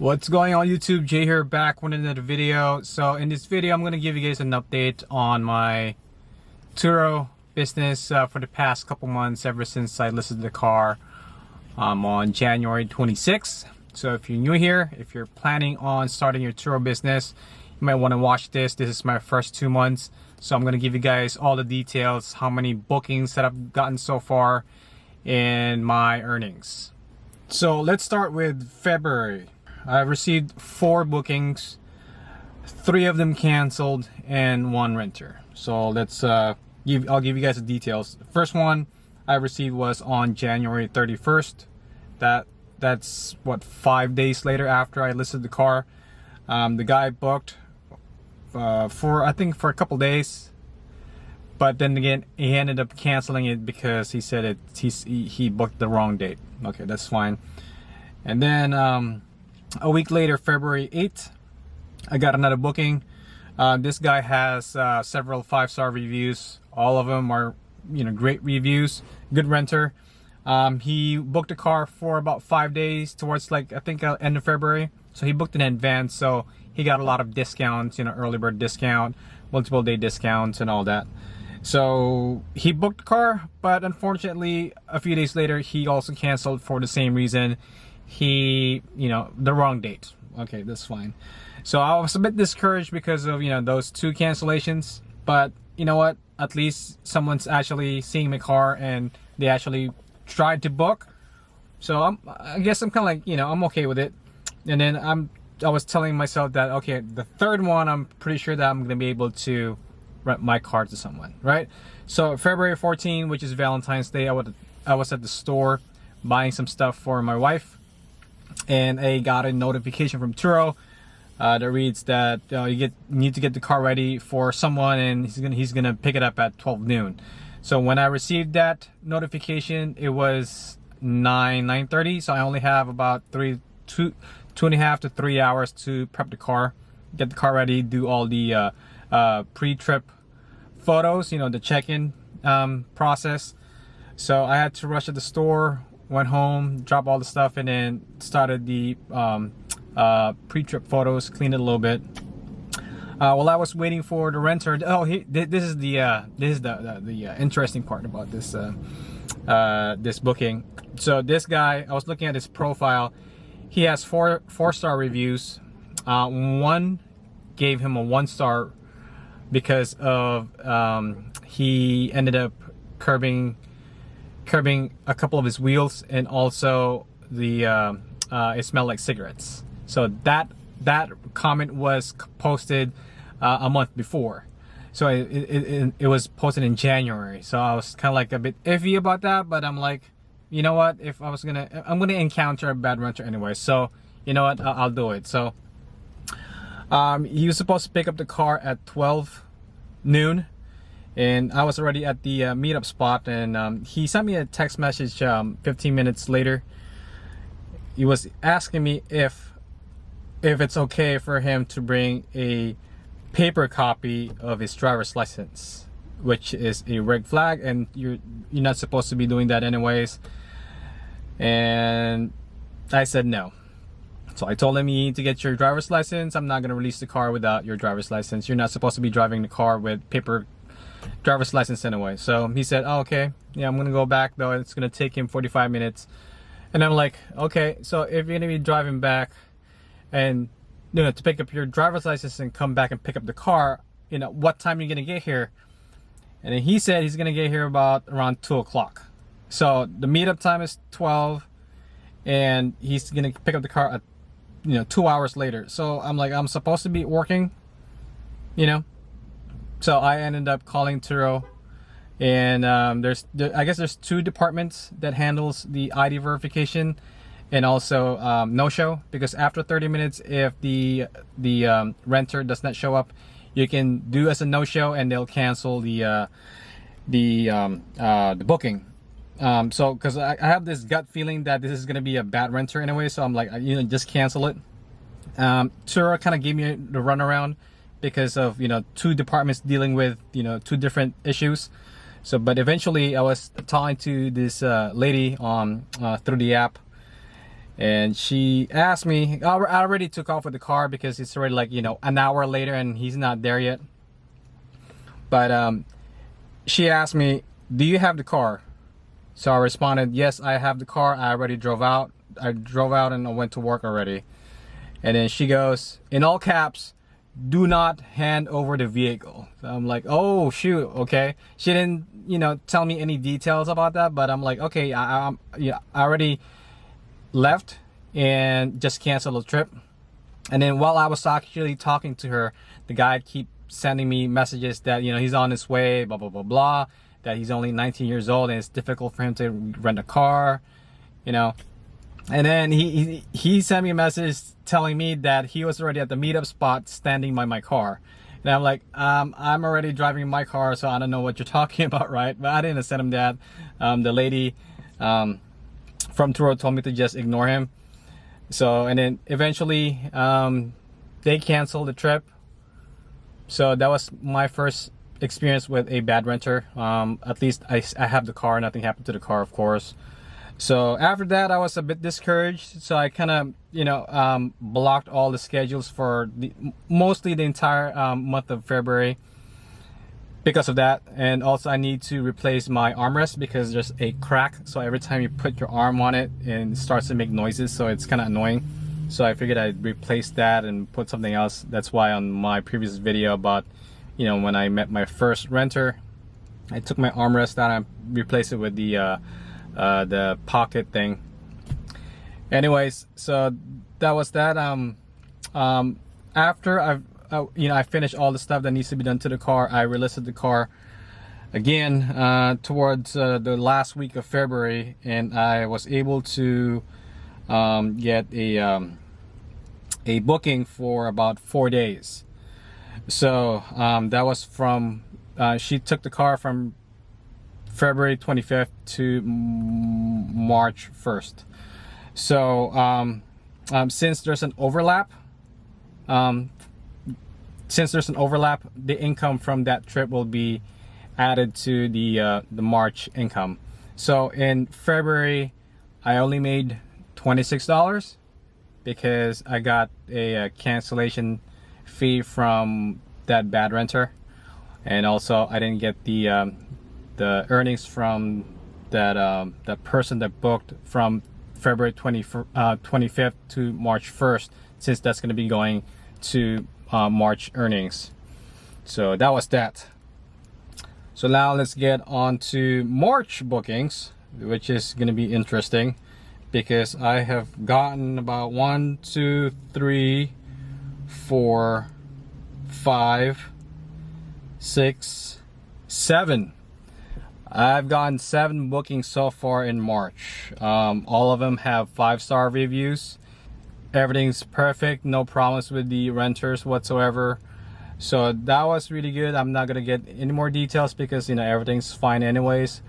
What's going on YouTube? Jay here, back with another video. So in this video I'm going to give you guys an update on my TURO business for the past couple months, ever since I listed the car on January 26th. So if you're new here, if you're planning on starting your TURO business, you might want to watch this. This is my first 2 months, so I'm going to give you guys all the details, how many bookings that I've gotten so far, and my earnings. So let's start with February. I've received 4 bookings, 3 of them canceled, and 1 renter. So let's I'll give you guys the details. The first one I received was on January 31st. That's what, 5 days later after I listed the car. The guy booked for a couple days, but then again he ended up canceling it because he said he booked the wrong date. Okay, that's fine. And then a week later, February 8th, I got another booking. This guy has several 5-star reviews. All of them are, great reviews. Good renter. He booked a car for about 5 days towards end of February. So he booked in advance. So he got a lot of discounts, early bird discount, multiple day discounts, and all that. So he booked the car, but unfortunately, a few days later, he also canceled for the same reason. The wrong date. Okay, that's fine. So I was a bit discouraged because of those 2 cancellations, but you know what, at least someone's actually seeing my car and they actually tried to book. So I guess I'm kind of like, I'm okay with it. And then I was telling myself that, okay, the 3rd one, I'm pretty sure that I'm gonna be able to rent my car to someone, right? So February 14, which is Valentine's Day, I was at the store buying some stuff for my wife, and I got a notification from TURO that reads that you need to get the car ready for someone, and he's gonna pick it up at 12 noon. So when I received that notification, it was 9:30. So I only have about 2.5 to 3 hours to prep the car, get the car ready, do all the pre-trip photos, the check-in process. So I had to rush at the store, went home, dropped all the stuff, and then started the pre-trip photos, cleaned it a little bit. While I was waiting for the renter, this is the interesting part about this this booking. So this guy, I was looking at his profile. He has 4-star reviews. One gave him a 1-star because of he ended up curbing a couple of his wheels, and also the it smelled like cigarettes. So that comment was posted a month before. So it was posted in January. So I was kind of like a bit iffy about that, but I'm like, you know what, if I'm gonna encounter a bad renter anyway, so you know what, I'll do it. So he was supposed to pick up the car at 12 noon, and I was already at the meetup spot, and he sent me a text message 15 minutes later. He was asking me if it's okay for him to bring a paper copy of his driver's license, which is a red flag, and you're not supposed to be doing that anyways. And I said no. So I told him, you need to get your driver's license. I'm not going to release the car without your driver's license. You're not supposed to be driving the car with paper driver's license anyway. So he said, oh, okay, yeah, I'm going to go back though. It's going to take him 45 minutes. And I'm like, okay, so if you're going to be driving back and to pick up your driver's license and come back and pick up the car, what time are you going to get here? And then he said he's going to get here about around 2 o'clock. So the meetup time is 12, and he's going to pick up the car at 2 hours later. So I'm like, I'm supposed to be working, So I ended up calling TURO, and I guess there's 2 departments that handles the ID verification and also no-show, because after 30 minutes, if the renter does not show up, you can do as a no-show, and they'll cancel the booking. So because I have this gut feeling that this is gonna be a bad renter anyway, so I'm like, just cancel it. TURO kind of gave me the runaround because of 2 departments dealing with 2 different issues. So but eventually I was talking to this lady on through the app, And she asked me, I already took off with the car because it's already like, you know, an hour later and he's not there yet. But she asked me, do you have the car? So I responded, yes, I have the car. I already drove out. I drove out and I went to work already. And then she goes, in all caps, do not hand over the vehicle. So I'm like, oh shoot, okay. She didn't, you know, tell me any details about that, but I'm like, okay, I already left and just canceled the trip. And then while I was actually talking to her, the guy keep sending me messages that, you know, he's on his way, blah blah blah blah, that he's only 19 years old and it's difficult for him to rent a car, you know. And then he sent me a message telling me that he was already at the meetup spot standing by my car. And I'm like, I'm already driving my car, so I don't know what you're talking about, right? But I didn't send him that. The lady from TURO told me to just ignore him. So, and then eventually they canceled the trip. So that was my first experience with a bad renter. At least I have the car, nothing happened to the car, of course. So after that, I was a bit discouraged. So I kind of, you know, blocked all the schedules for mostly the entire month of February because of that. And also I need to replace my armrest because there's a crack. So every time you put your arm on it, and it starts to make noises. So it's kind of annoying. So I figured I'd replace that and put something else. That's why on my previous video about, you know, when I met my first renter, I took my armrest out and replaced it with the pocket thing. Anyways, so that was that. After you know, I finished all the stuff that needs to be done to the car, I relisted the car again towards the last week of February, and I was able to get a booking for about 4 days. So that was from she took the car from February 25th to March 1st. So since there's an overlap, the income from that trip will be added to the March income. So in February, I only made $26 because I got a cancellation fee from that bad renter, and also I didn't get the earnings from that person that booked from February 25th to March 1st, since that's going to be going to March earnings. So that was that. So now let's get on to March bookings, which is going to be interesting because I have gotten about 1, 2, 3, 4, 5, 6, 7. I've gotten 7 bookings so far in March. All of them have 5-star reviews. Everything's perfect, no problems with the renters whatsoever. So that was really good. I'm not gonna get any more details because, you know, everything's fine anyways.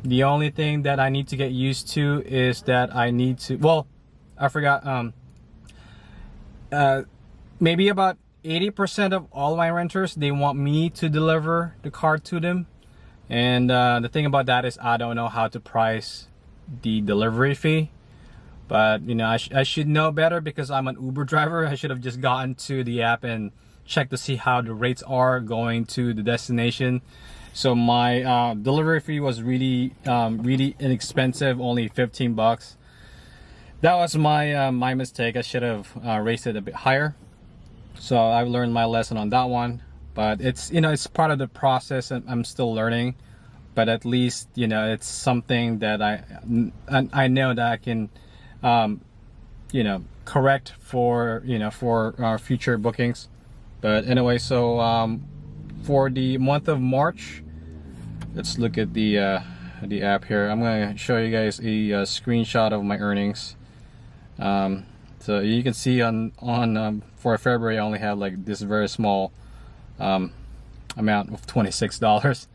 The only thing that I need to get used to is that I need to, well, I forgot, maybe about 80% of all my renters, they want me to deliver the car to them. And the thing about that is I don't know how to price the delivery fee. But, you know, I should know better because I'm an Uber driver. I should have just gotten to the app and checked to see how the rates are going to the destination. So my delivery fee was really inexpensive, only 15 bucks. That was my mistake. I should have raised it a bit higher. So I've learned my lesson on that one. But it's, you know, it's part of the process and I'm still learning. But at least, you know, it's something that I know that I can, you know, correct for, you know, for future bookings. But anyway, so for the month of March, let's look at the app here. I'm going to show you guys a screenshot of my earnings. So you can see on for February, I only have like this very small amount of $26.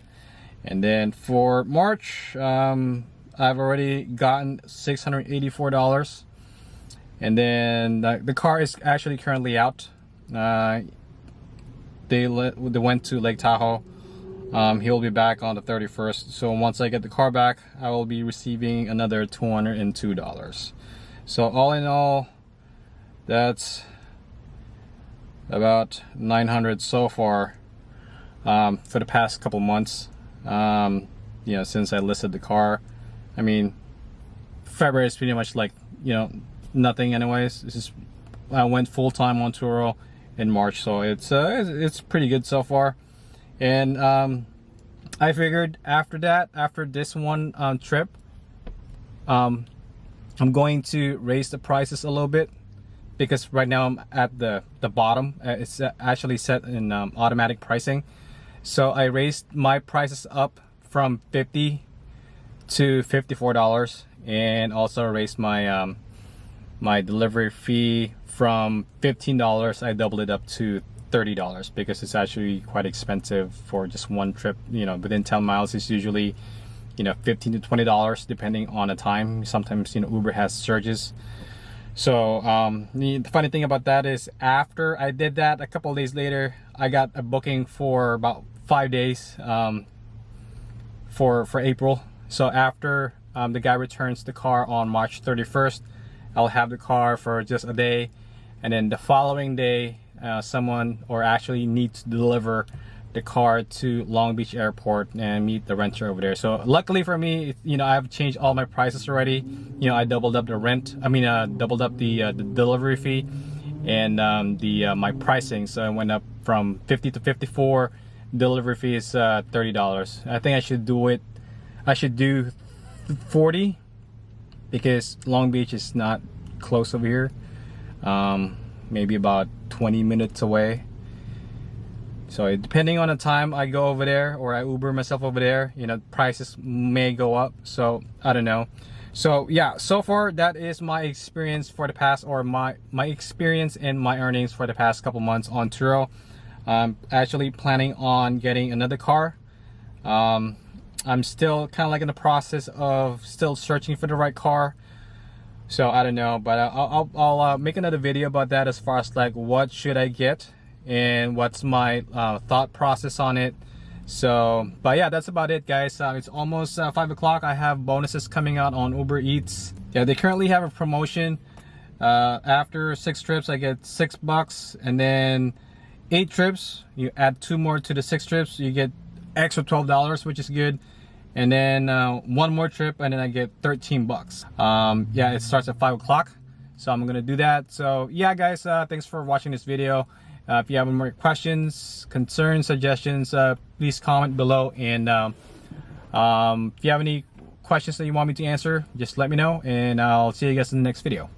And then for March, I've already gotten $684. And then the car is actually currently out. They went to Lake Tahoe. He'll be back on the 31st. So once I get the car back, I will be receiving another $202. So all in all, that's about 900 so far for the past couple months. You know, since I listed the car. I mean, February is pretty much like, you know, nothing anyways. This is, I went full-time on TURO in March, so it's pretty good so far. And I figured after that, after this one trip, I'm going to raise the prices a little bit, because right now I'm at the bottom. It's actually set in automatic pricing. So I raised my prices up from $50 to $54, and also raised my my delivery fee from $15. I doubled it up to $30 because it's actually quite expensive for just one trip. You know, within 10 miles is usually, you know, $15 to $20 depending on the time. Sometimes, you know, Uber has surges. So the funny thing about that is, after I did that, a couple of days later, I got a booking for about 5 days for April. So after the guy returns the car on March 31st, I'll have the car for just a day, and then the following day someone, or actually need to deliver the car to Long Beach Airport and meet the renter over there. So luckily for me, you know, I've changed all my prices already. You know, I doubled up the rent, doubled up the delivery fee, and my pricing. So I went up from 50 to 54. Delivery fee is $30. I think I should do 40, because Long Beach is not close over here. Maybe about 20 minutes away. So depending on the time I go over there, or I Uber myself over there, you know, prices may go up. So I don't know. So yeah, so far that is my experience for the past, or my experience and my earnings for the past couple months on TURO. I'm actually planning on getting another car. I'm still kind of like in the process of still searching for the right car. So I don't know, but I'll make another video about that, as far as like what should I get and what's my thought process on it. So, but yeah, that's about it, guys. It's almost 5 o'clock. I have bonuses coming out on Uber Eats. Yeah, they currently have a promotion. After 6 trips, I get $6, and then 8 trips, you add 2 more to the 6 trips, you get extra $12, which is good. And then 1 more trip, and then I get $13. Yeah, it starts at 5 o'clock, so I'm gonna do that. So yeah, guys, thanks for watching this video. If you have any more questions, concerns, suggestions, please comment below. And if you have any questions that you want me to answer, just let me know, and I'll see you guys in the next video.